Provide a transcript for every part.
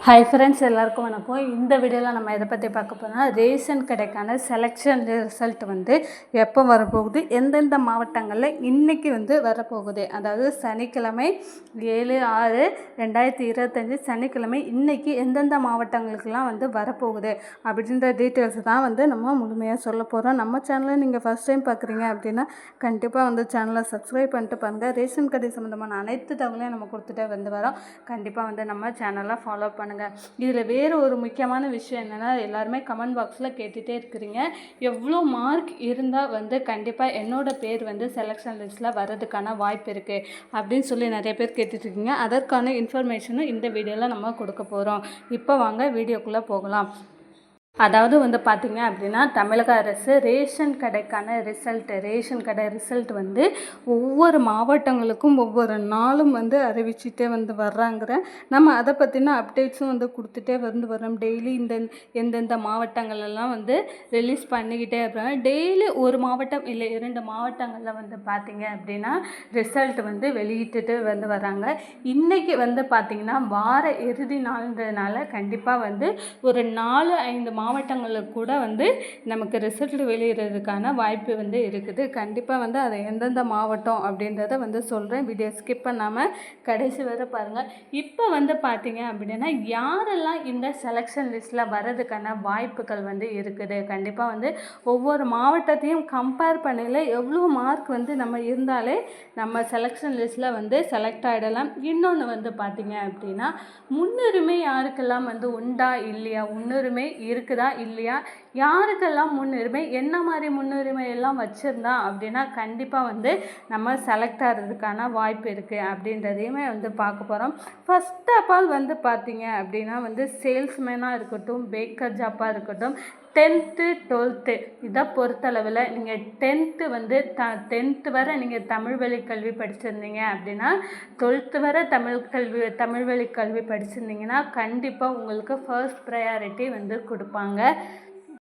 Hi friends, எல்லாருக்கும் வணக்கம். இந்த வீடியோவில் நம்ம எதை பற்றி பார்க்க போனால் ரேஷன் கடைக்கான செலெக்ஷன் ரிசல்ட் எப்போ வரப்போகுது, எந்தெந்த மாவட்டங்களில் இன்றைக்கி வரப்போகுது, அதாவது சனிக்கிழமை 7/6/2025 சனிக்கிழமை இன்றைக்கி எந்தெந்த மாவட்டங்களுக்கெல்லாம் வரப்போகுது அப்படின்ற டீட்டெயில்ஸ் தான் நம்ம முழுமையாக சொல்ல போகிறோம். நம்ம சேனலை நீங்கள் ஃபஸ்ட் டைம் பார்க்குறீங்க அப்படின்னா கண்டிப்பாக சேனலை சப்ஸ்கிரைப் பண்ணிட்டு பாருங்கள். ரேஷன் கடை சம்மந்தமான அனைத்து தகவலையும் நம்ம கொடுத்துட்டே வரோம். கண்டிப்பாக நம்ம சேனலை ஃபாலோ பண்ணுங்கள். இதில் வேறு ஒரு முக்கியமான விஷயம் என்னென்னா, எல்லாருமே கமெண்ட் பாக்ஸில் கேட்டுகிட்டே இருக்கிறீங்க, எவ்வளோ மார்க் இருந்தால் கண்டிப்பாக என்னோட பேர் செலெக்ஷன் லிஸ்ட்டில் வர்றதுக்கான வாய்ப்பு இருக்குது அப்படின்னு சொல்லி நிறைய பேர் கேட்டுட்ருக்கீங்க. அதற்கான இன்ஃபர்மேஷனும் இந்த வீடியோவில் நம்ம கொடுக்க போகிறோம். இப்போ வாங்க வீடியோக்குள்ளே போகலாம். அதாவது பார்த்திங்க அப்படின்னா, தமிழக அரசு ரேஷன் கடைக்கான ரேஷன் கடை ரிசல்ட் ஒவ்வொரு மாவட்டங்களுக்கும் ஒவ்வொரு நாளும் அறிவிச்சிட்டே வர்றாங்கிற நம்ம அதை பற்றின அப்டேட்ஸும் கொடுத்துட்டே வரோம். டெய்லி எந்தெந்த மாவட்டங்கள்லாம் ரிலீஸ் பண்ணிக்கிட்டே இருப்பாங்க. டெய்லி ஒரு மாவட்டம் இல்லை 2 மாவட்டங்களில் பார்த்திங்க அப்படின்னா ரிசல்ட் வெளியிட்டுட்டு வராங்க. இன்றைக்கி பார்த்திங்கன்னா வார இறுதி நாள்ன்றதுனால கண்டிப்பாக ஒரு 4-5 மாவட்டங்களுக்கு கூட நமக்கு ரிசல்ட் வெளியிடுறதுக்கான வாய்ப்பு இருக்குது. கண்டிப்பாக அதை எந்தெந்த மாவட்டம் அப்படின்றத சொல்கிறேன். வீடியோ ஸ்கிப் பண்ணாமல் கடைசி வரை பாருங்கள். இப்போ பார்த்தீங்க அப்படின்னா யாரெல்லாம் இந்த செலெக்ஷன் லிஸ்ட்டில் வர்றதுக்கான வாய்ப்புகள் இருக்குது. கண்டிப்பாக ஒவ்வொரு மாவட்டத்தையும் கம்பேர் பண்ணல எவ்வளோ மார்க் நம்ம இருந்தாலே நம்ம செலெக்ஷன் லிஸ்ட்டில் செலக்ட் ஆகிடலாம். இன்னொன்று பார்த்தீங்க அப்படின்னா முன்னுரிமை யாருக்கெல்லாம் உண்டா இல்லையா, முன்னுரிமை இருக்குதா இல்லையா, யாருக்கெல்லாம் முன்னுரிமை, என்ன மாதிரி முன்னுரிமை எல்லாம் வச்சுருந்தா அப்படின்னா கண்டிப்பாக நம்ம செலக்ட் ஆகிறதுக்கான வாய்ப்பு இருக்குது அப்படின்றதையுமே பார்க்க போகிறோம். ஃபர்ஸ்ட் ஆஃப் ஆல் பார்த்தீங்க அப்படின்னா சேல்ஸ்மேனாக இருக்கட்டும், பேக்கர் ஜாப்பாக இருக்கட்டும், 10th 12th இதை பொறுத்தளவில் நீங்கள் 10th வரை நீங்கள் தமிழ் வழி கல்வி படிச்சிருந்தீங்க அப்படின்னா 12th வரை தமிழ் வழி கல்வி படிச்சிருந்தீங்கன்னா கண்டிப்பாக உங்களுக்கு ஃபர்ஸ்ட் ப்ரையாரிட்டி கொடுப்பாங்க.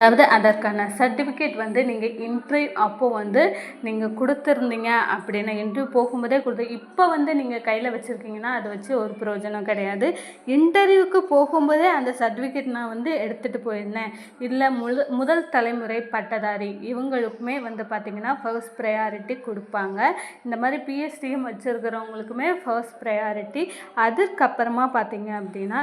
அதாவது அதற்கான சர்டிஃபிகேட் நீங்கள் இன்டர்வியூ அப்போது நீங்கள் கொடுத்துருந்தீங்க அப்படின்னா இன்டர்வியூ போகும்போதே இப்போ நீங்கள் கையில் வச்சுருக்கீங்கன்னா அதை வச்சு ஒரு பிரயோஜனம் கிடையாது. இன்டர்வியூக்கு போகும்போதே அந்த சர்டிஃபிகேட் நான் எடுத்துகிட்டு போயிருந்தேன், இல்லை முதல் தலைமுறை பட்டதாரி இவங்களுக்குமே பார்த்திங்கன்னா ஃபர்ஸ்ட் ப்ரையாரிட்டி கொடுப்பாங்க. இந்த மாதிரி பிஎஸ்டியும் வச்சுருக்கிறவங்களுக்குமே ஃபர்ஸ்ட் ப்ரையாரிட்டி. அதுக்கப்புறமா பார்த்திங்க அப்படின்னா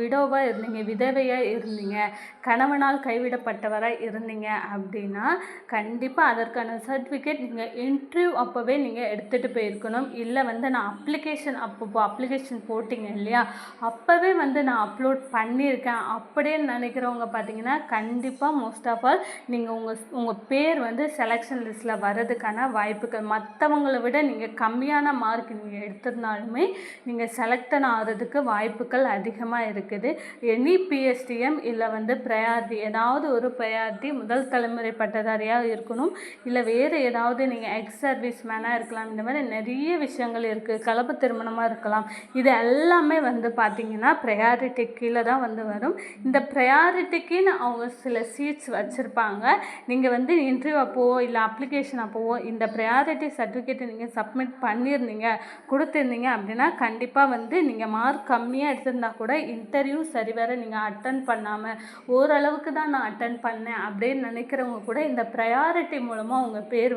விடோவாக இருந்தீங்க, விதவையாக இருந்தீங்க, கணவனால் கைவிடப்பட்டவராக இருந்தீங்க அப்படின்னா கண்டிப்பாக அதற்கான சர்டிஃபிகேட் நீங்கள் இன்டர்வியூ அப்போவே நீங்கள் எடுத்துகிட்டு போயிருக்கணும். இல்லை நான் அப்ளிகேஷன் போட்டிங்க இல்லையா, அப்போவே நான் அப்லோட் பண்ணியிருக்கேன் அப்படியே நினைக்கிறவங்க பார்த்தீங்கன்னா கண்டிப்பாக மோஸ்ட் ஆஃப் ஆல் நீங்கள் உங்கள் பேர் செலெக்ஷன் லிஸ்ட்டில் வர்றதுக்கான வாய்ப்புகள், மற்றவங்களை விட நீங்கள் கம்மியான மார்க் நீங்கள் எடுத்திருந்தாலுமே நீங்கள் செலக்டன் ஆகிறதுக்கு வாய்ப்புகள் அதிகமாக இருக்குது. எனி பிஎஸ்டிஎம் இல்லை ப்ரையாரிட்டி, ஏதாவது ஒரு ப்ரையாரிட்டி, முதல் தலைமுறை பட்டதாரியாக இருக்கணும், இல்லை வேறு ஏதாவது நீங்கள் எக்ஸ் சர்வீஸ் மேனாக இருக்கலாம். இந்த மாதிரி நிறைய விஷயங்கள் இருக்குது. கலப்பு திருமணமாக இருக்கலாம். இது எல்லாமே பார்த்திங்கன்னா ப்ரையாரிட்டி கீழே தான் வரும். இந்த ப்ரையாரிட்டிக்குன்னு அவங்க சில சீட்ஸ் வச்சுருப்பாங்க. நீங்கள் இன்டர்வியூ அப்போவோ இல்லை அப்ளிகேஷன் அப்போவோ இந்த ப்ரையாரிட்டி சர்டிஃபிகேட்டை நீங்கள் சப்மிட் பண்ணியிருந்தீங்க, கொடுத்துருந்தீங்க அப்படின்னா கண்டிப்பாக நீங்கள் மார்க் கம்மியாக எடுத்திருந்தா கூட இன்டர்வியூ சரிவர நீங்கள் அட்டன் பண்ணாமல் ஓரளவுக்கு தான் நான் அட்டன் பண்ணேன் அப்படின்னு நினைக்கிறவங்க கூட இந்த ப்ரையாரிட்டி மூலமாக உங்கள் பேர்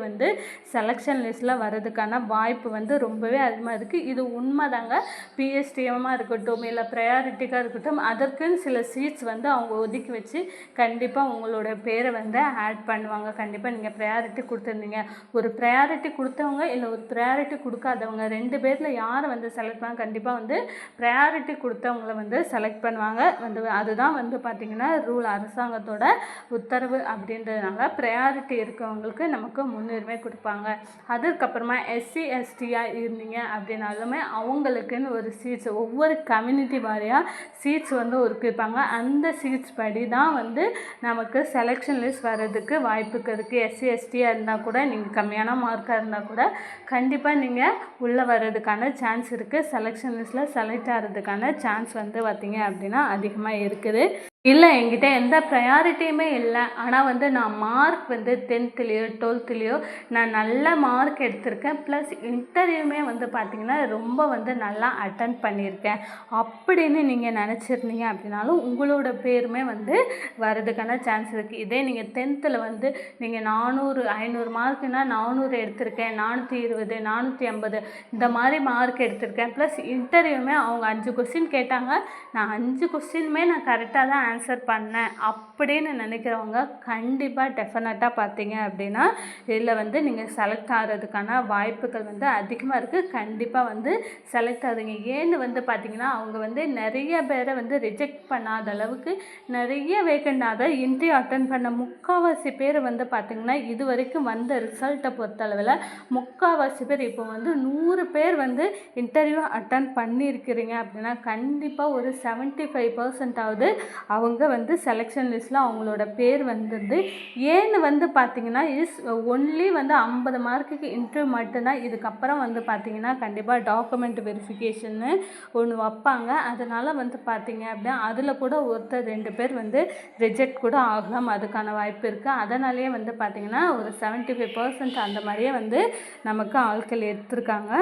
செலெக்ஷன் லிஸ்ட்டில் வர்றதுக்கான வாய்ப்பு ரொம்பவே அதிகமாக இருக்குது. இது உண்மைதாங்க. பிஎஸ்டிஎம்மாக இருக்கட்டும் இல்லை ப்ரையாரிட்டிக்காக இருக்கட்டும், அதற்குன்னு சில சீட்ஸ் அவங்க ஒதுக்கி வச்சு கண்டிப்பாக உங்களோட பேரை ஆட் பண்ணுவாங்க. கண்டிப்பாக நீங்கள் ப்ரையாரிட்டி கொடுத்துருந்தீங்க, ஒரு ப்ரையாரிட்டி கொடுத்தவங்க இல்லை ஒரு ப்ரையாரிட்டி கொடுக்காதவங்க 2 பேரில் யாரை செலக்ட் பண்ண கண்டிப்பாக ப்ரையாரிட்டி கொடுத்தவங்கள செலக்ட் பண்ணுவாங்க. அதுதான் பார்த்திங்கன்னா ரூல், அரசாங்கத்தோட உத்தரவு அப்படின்றதுனால ப்ரையாரிட்டி இருக்கவங்களுக்கு நமக்கு முன்னுரிமை கொடுப்பாங்க. அதுக்கப்புறமா எஸ்சி எஸ்டியாக இருந்தீங்க அப்படின்னாலுமே அவங்களுக்குன்னு ஒரு சீட்ஸ், ஒவ்வொரு கம்யூனிட்டி வாரியாக சீட்ஸ் ஒதுக்கிப்பாங்க. அந்த சீட்ஸ் படி தான் நமக்கு செலெக்ஷன் லிஸ்ட் வர்றதுக்கு வாய்ப்புக்கு இருக்குது. எஸ்சி எஸ்டியாக இருந்தால் கூட நீங்கள் கம்மியான மார்க்காக இருந்தால் கூட கண்டிப்பாக நீங்கள் உள்ளே வர்றதுக்கான சான்ஸ் இருக்குது. செலெக்ஷன் லிஸ்ட்டில் செலக்ட் ஆகிறதுக்கான சான்ஸ் பார்த்திங்க அப்படின்னா அதிகமாக இருக்குது. இல்ல. என்கிட்ட எந்த ப்ரையாரிட்டியுமே இல்ல. ஆனா வந்து நான் மார்க் வந்து 10த்லயோ, 12த்லயோ நான் நல்ல மார்க் எடுத்திருக்கேன். ப்ளஸ் இன்டர்வியூமே வந்து பார்த்தீங்கன்னா, ரொம்ப வந்து நல்லா அட்டெண்ட் பண்ணியிருக்கேன். அப்படின்னு நீங்க நெனச்சிருந்தீங்க அப்படின்னாலும், உங்களோட பேருமே வந்து வரதுக்கான சான்ஸ் இருக்கு. இதே நீங்க 10த்ல வந்து நீங்க 400, 500 மார்க்குன்னா 400 எடுத்திருக்கேன், 420, 450 இந்த மாரி மார்க் எடுத்திருக்கேன். ப்ளஸ் இன்டர்வியூமே அவங்க 5 கொஸ்டின் கேட்டாங்க. நான் 5 கொஸ்டினுமே நான் கரெக்டாக தான் ஆன்சர் பண்ணேன் அப்படின்னு நினைக்கிறவங்க கண்டிப்பாக டெஃபினட்டாக பார்த்தீங்க அப்படின்னா இதில் வந்து நீங்கள் செலக்ட் ஆகிறதுக்கான வாய்ப்புகள் வந்து அதிகமாக இருக்குது. கண்டிப்பாக வந்து செலக்ட் ஆகுதுங்க. ஏன்னு வந்து பார்த்தீங்கன்னா அவங்க வந்து நிறைய பேரை வந்து ரிஜெக்ட் பண்ணாத அளவுக்கு நிறைய வேக்கண்ட் அதை இன்டர்வியூ அட்டன் பண்ண முக்கால்வாசி பேர் வந்து பார்த்திங்கன்னா இது வரைக்கும் வந்த ரிசல்ட்டை பொறுத்தளவில் முக்கால்வாசி பேர் இப்போ வந்து 100 பேர் வந்து இன்டர்வியூ அட்டன் பண்ணியிருக்கிறீங்க அப்படின்னா கண்டிப்பாக ஒரு 75% அவங்க வந்து செலெக்ஷன் லிஸ்ட்டில் அவங்களோட பேர் வந்தது. ஏன்னு வந்து பார்த்திங்கன்னா ஒன்லி வந்து 50 மார்க்குக்கு இன்டர்வியூ மட்டும்தான். இதுக்கப்புறம் வந்து பார்த்திங்கன்னா கண்டிப்பாக டாக்குமெண்ட் வெரிஃபிகேஷன்னு ஒன்று வைப்பாங்க. அதனால் வந்து பார்த்திங்க அப்படின்னா அதில் கூட ஒருத்தர் 2 பேர் வந்து ரிஜெக்ட் கூட ஆகலாம். அதுக்கான வாய்ப்பு இருக்குது. அதனாலேயே வந்து பார்த்திங்கன்னா ஒரு 75% அந்த மாதிரியே வந்து நமக்கு ஆட்கள் எடுத்திருக்காங்க.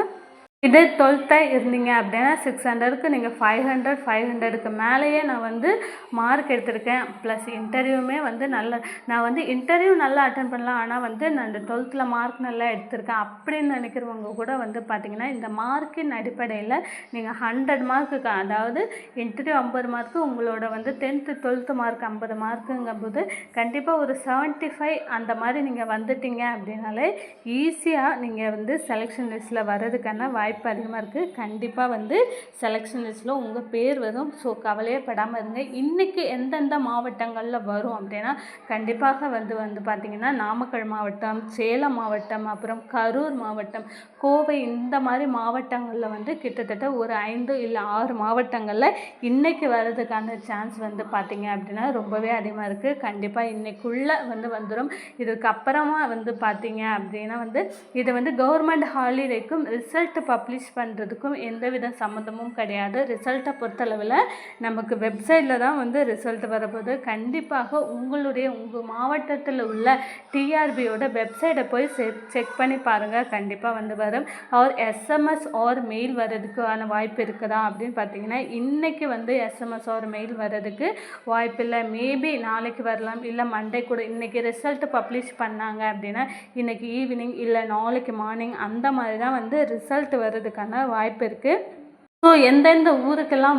இதே 12th இருந்தீங்க அப்படின்னா 600க்கு நீங்கள் 500க்கு மேலேயே நான் வந்து மார்க் எடுத்திருக்கேன். ப்ளஸ் இன்டர்வியூமே வந்து நான் வந்து இன்டர்வியூ நல்லா அட்டன் பண்ணலாம். ஆனால் வந்து நான் இந்த 12th மார்க் நல்லா எடுத்திருக்கேன் அப்படின்னு நினைக்கிறவங்க கூட வந்து பார்த்திங்கன்னா இந்த மார்க்கின் அடிப்படையில் நீங்கள் 100 மார்க்குக்கு அதாவது இன்டர்வியூ 50 மார்க்கு உங்களோட வந்து 10th 12th மார்க் 50 மார்க்குங்கும்போது கண்டிப்பாக ஒரு 75 அந்த மாதிரி நீங்கள் வந்துட்டீங்க அப்படின்னாலே ஈஸியாக நீங்கள் வந்து செலெக்ஷன் லிஸ்ட்டில் வர்றதுக்கான வாய்ப்பு அதிகமாக இருக்குது. கண்டிப்பாக வந்து செலெக்ஷன் லிஸ்ட்டில் உங்கள் பேர் வரும். ஸோ கவலையே படாமல் இருங்க. இன்றைக்கி எந்தெந்த மாவட்டங்களில் வரும் அப்படின்னா கண்டிப்பாக வந்து பார்த்திங்கன்னா நாமக்கல் மாவட்டம், சேலம் மாவட்டம், அப்புறம் கரூர் மாவட்டம், கோவை இந்த மாதிரி மாவட்டங்களில் வந்து கிட்டத்தட்ட ஒரு 5 இல்லை 6 மாவட்டங்களில் இன்றைக்கி வர்றதுக்கான சான்ஸ் வந்து பார்த்திங்க அப்படின்னா ரொம்பவே அதிகமாக இருக்குது. கண்டிப்பாக இன்றைக்குள்ளே வந்து வந்துடும். இதுக்கப்புறமா வந்து பார்த்திங்க அப்படின்னா வந்து இது வந்து கவர்மெண்ட் ஹாலிடேக்கும் ரிசல்ட் பப்ளிஷ் பண்ணுறதுக்கும் எந்தவித சம்மந்தமும் கிடையாது. ரிசல்ட்டை பொறுத்தளவில் நமக்கு வெப்சைட்டில் தான் வந்து ரிசல்ட் வரப்போகுது. கண்டிப்பாக உங்கள் மாவட்டத்தில் உள்ள டிஆர்பியோட வெப்சைட்டை போய் செக் பண்ணி பாருங்கள். கண்டிப்பாக வந்து வரும். அவர் எஸ்எம்எஸ் ஆர் மெயில் வர்றதுக்கான வாய்ப்பு இருக்குதா அப்படின்னு பார்த்தீங்கன்னா இன்றைக்கி வந்து எஸ்எம்எஸ் ஆர் மெயில் வர்றதுக்கு வாய்ப்பு இல்லை. மேபி நாளைக்கு வரலாம், இல்லை மண்டே கூட. இன்றைக்கி ரிசல்ட் பப்ளிஷ் பண்ணாங்க அப்படின்னா இன்றைக்கி ஈவினிங் இல்லை நாளைக்கு மார்னிங் அந்த மாதிரி தான் வந்து ரிசல்ட் வர்றதுக்கான வாய்ப்பு இருக்குது. ஸோ எந்தெந்த ஊருக்கெல்லாம்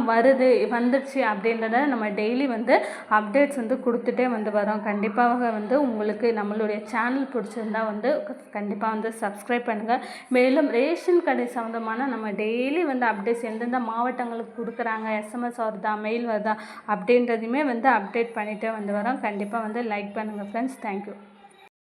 வந்துடுச்சு அப்படின்றத நம்ம டெய்லி வந்து அப்டேட்ஸ் வந்து கொடுத்துட்டே வந்து வரோம். கண்டிப்பாக வந்து உங்களுக்கு நம்மளுடைய சேனல் பிடிச்சிருந்தா வந்து கண்டிப்பாக வந்து சப்ஸ்கிரைப் பண்ணுங்கள். மேலும் ரேஷன் கடை சம்மந்தமான நம்ம டெய்லி வந்து அப்டேட்ஸ் எந்தெந்த மாவட்டங்களுக்கு கொடுக்குறாங்க, எஸ்எம்எஸ் வருதா, மெயில் வருதா அப்படின்றதையுமே வந்து அப்டேட் பண்ணிகிட்டே வந்து வரோம். கண்டிப்பாக வந்து லைக் பண்ணுங்கள் ஃப்ரெண்ட்ஸ். தேங்க்யூ.